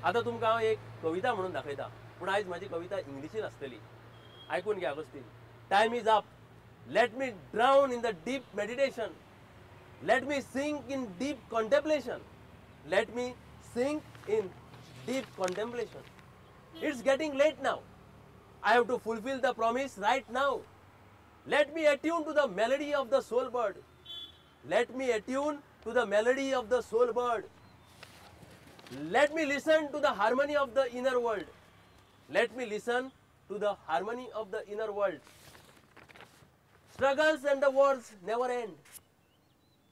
आता तुमकां हांव एक कविता म्हणून दाखयता, पूण आयज म्हाजी कविता इंग्लिशीन आसतली. आयकून घ्या कसली. Time is up. Let me drown in the deep meditation. Let me sink in deep contemplation. Let me sink in deep contemplation. It's getting late now. I have to fulfill the promise right now. Let me attune to the melody of the soul bird. Let me attune to the melody of the soul bird. Let me listen to the harmony of the inner world. Let me listen to the harmony of the inner world. Struggles and the wars never end.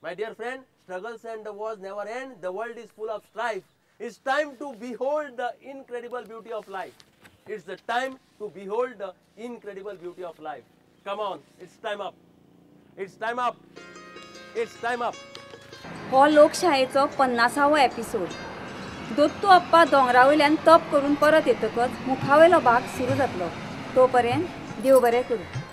My dear friend, struggles and the wars never end. The world is full of strife. It's time to behold the incredible beauty of life. It's the time to behold the incredible beauty of life. Come on, it's time up. It's time up. It's time up. हो लोकशायेचो 50वा episode. Dattu अप्पा दोंगरावयल्यान तप करून परत येतकच मुखावेलो भाग सुरू जातलो. तोपर्यंत देव बरें करूं.